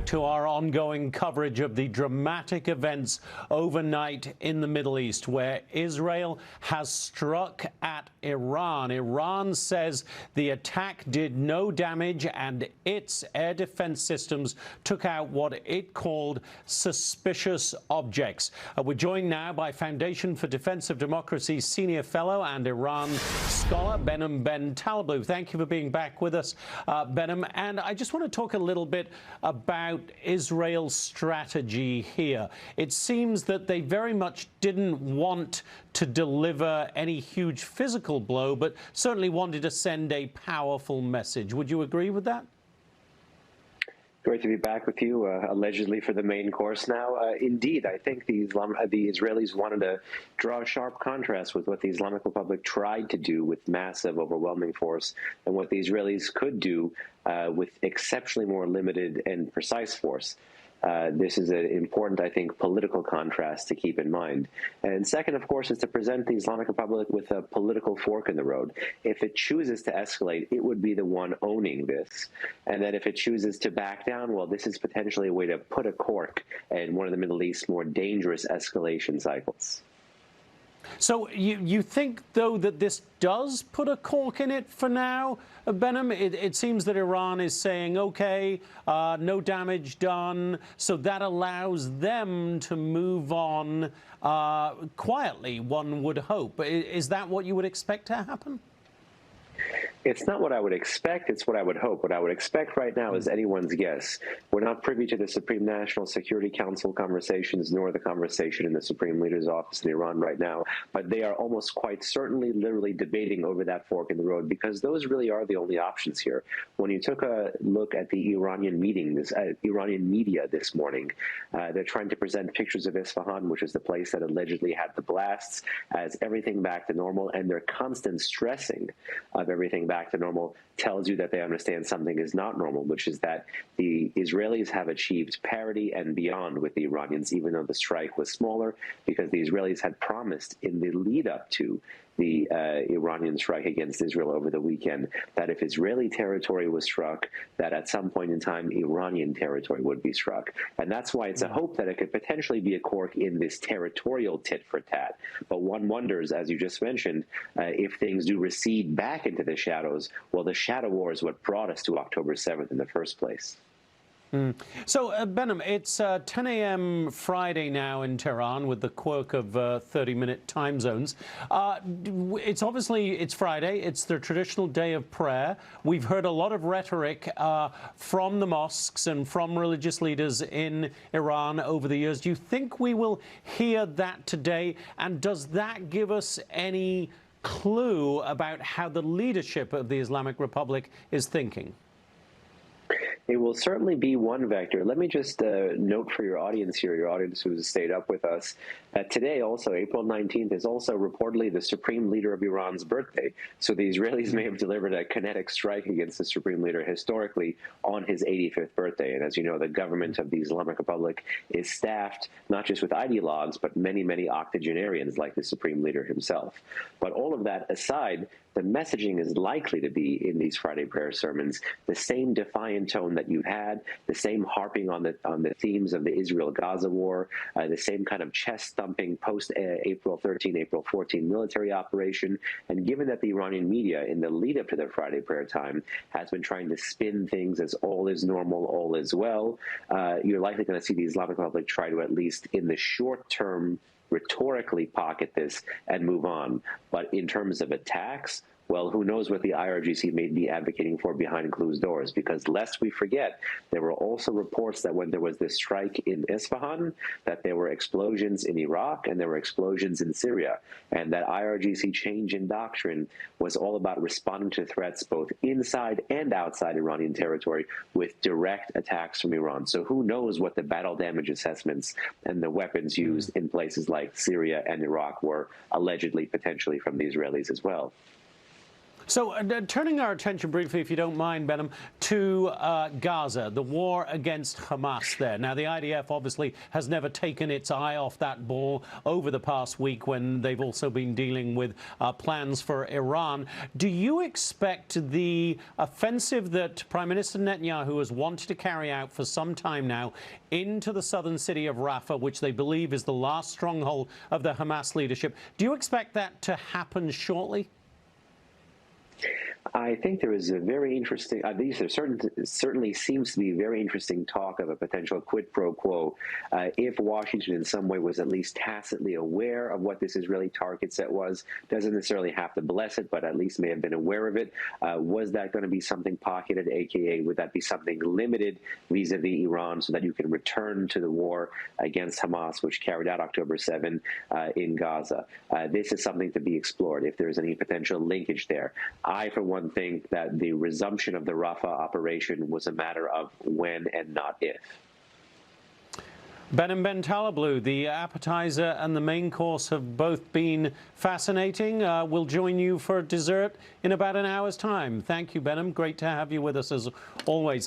to our ongoing coverage of the dramatic events overnight in the Middle East, where Israel has struck at Iran. Iran says the attack did no damage and its air defense systems took out what it called suspicious objects. We're joined now by Foundation for Defense of Democracy Senior Fellow and Iran scholar Behnam Ben Taleblu. Thank you for being back with us, Behnam. And I just want to talk a little bit about Israel's strategy here. It seems that they very much didn't want to deliver any huge physical blow, but certainly wanted to send a powerful message. Would you agree with that? Great to be back with you, allegedly for the main course now. Indeed, I think the Israelis wanted to draw a sharp contrast with what the Islamic Republic tried to do with massive, overwhelming force and what the Israelis could do with exceptionally more limited and precise force. This is an important, I think, political contrast to keep in mind. And second, of course, is to present the Islamic Republic with a political fork in the road. If it chooses to escalate, it would be the one owning this. And then if it chooses to back down, well, this is potentially a way to put a cork in one of the Middle East's more dangerous escalation cycles. So you think, though, that this does put a cork in it for now, Behnam? It seems that Iran is saying, OK, no damage done, so that allows them to move on quietly, one would hope. Is that what you would expect to happen? It's not what I would expect, it's what I would hope. What I would expect right now is anyone's guess. We're not privy to the Supreme National Security Council conversations, nor the conversation in the Supreme Leader's office in Iran right now, but they are almost quite certainly literally debating over that fork in the road, because those really are the only options here. When you took a look at the Iranian Iranian media this morning, they're trying to present pictures of Isfahan, which is the place that allegedly had the blasts, as everything back to normal, and their constant stressing of everything back to normal tells you that they understand something is not normal, which is that the Israelis have achieved parity and beyond with the Iranians, even though the strike was smaller, because the Israelis had promised in the lead up to the Iranian strike against Israel over the weekend that if Israeli territory was struck, that at some point in time, Iranian territory would be struck. And that's why it's a hope that it could potentially be a cork in this territorial tit for tat. But one wonders, as you just mentioned, if things do recede back into the shadows, well, the shadow war is what brought us to October 7th in the first place. So, Behnam, it's 10 a.m. Friday now in Tehran with the quirk of 30-minute time zones. It's Friday. It's the traditional day of prayer. We've heard a lot of rhetoric from the mosques and from religious leaders in Iran over the years. Do you think we will hear that today? And does that give us any clue about how the leadership of the Islamic Republic is thinking? It will certainly be one vector. Let me just note for your audience here, your audience who has stayed up with us, that today also, April 19th, is also reportedly the supreme leader of Iran's birthday. So the Israelis may have delivered a kinetic strike against the supreme leader historically on his 85th birthday. And as you know, the government of the Islamic Republic is staffed not just with ideologues, but many, many octogenarians like the supreme leader himself. But all of that aside, the messaging is likely to be in these Friday prayer sermons the same defiant tone that you've had, the same harping on the themes of the Israel-Gaza war, the same kind of chest-thumping post-April 13, April 14 military operation. And given that the Iranian media, in the lead-up to their Friday prayer time, has been trying to spin things as all is normal, all is well, you're likely going to see the Islamic Republic try to, at least in the short term, rhetorically pocket this and move on. But in terms of attacks, well, who knows what the IRGC may be advocating for behind closed doors, because lest we forget, there were also reports that when there was this strike in Isfahan, that there were explosions in Iraq and there were explosions in Syria, and that IRGC change in doctrine was all about responding to threats both inside and outside Iranian territory with direct attacks from Iran. So who knows what the battle damage assessments and the weapons used in places like Syria and Iraq were allegedly, potentially from the Israelis as well. So, turning our attention briefly, if you don't mind, Behnam, to Gaza, the war against Hamas there. Now, the IDF obviously has never taken its eye off that ball over the past week when they've also been dealing with plans for Iran. Do you expect the offensive that Prime Minister Netanyahu has wanted to carry out for some time now into the southern city of Rafah, which they believe is the last stronghold of the Hamas leadership, do you expect that to happen shortly? I think there is a very interesting, certainly seems to be very interesting talk of a potential quid pro quo if Washington in some way was at least tacitly aware of what this Israeli target set was, doesn't necessarily have to bless it, but at least may have been aware of it. Was that going to be something pocketed, aka would that be something limited vis-a-vis Iran so that you can return to the war against Hamas, which carried out October 7 in Gaza? This is something to be explored if there's any potential linkage there. I, for one, think that the resumption of the Rafah operation was a matter of when and not if. Behnam Ben Taleblu, the appetizer and the main course have both been fascinating. We'll join you for dessert in about an hour's time. Thank you, Behnam. Great to have you with us as always.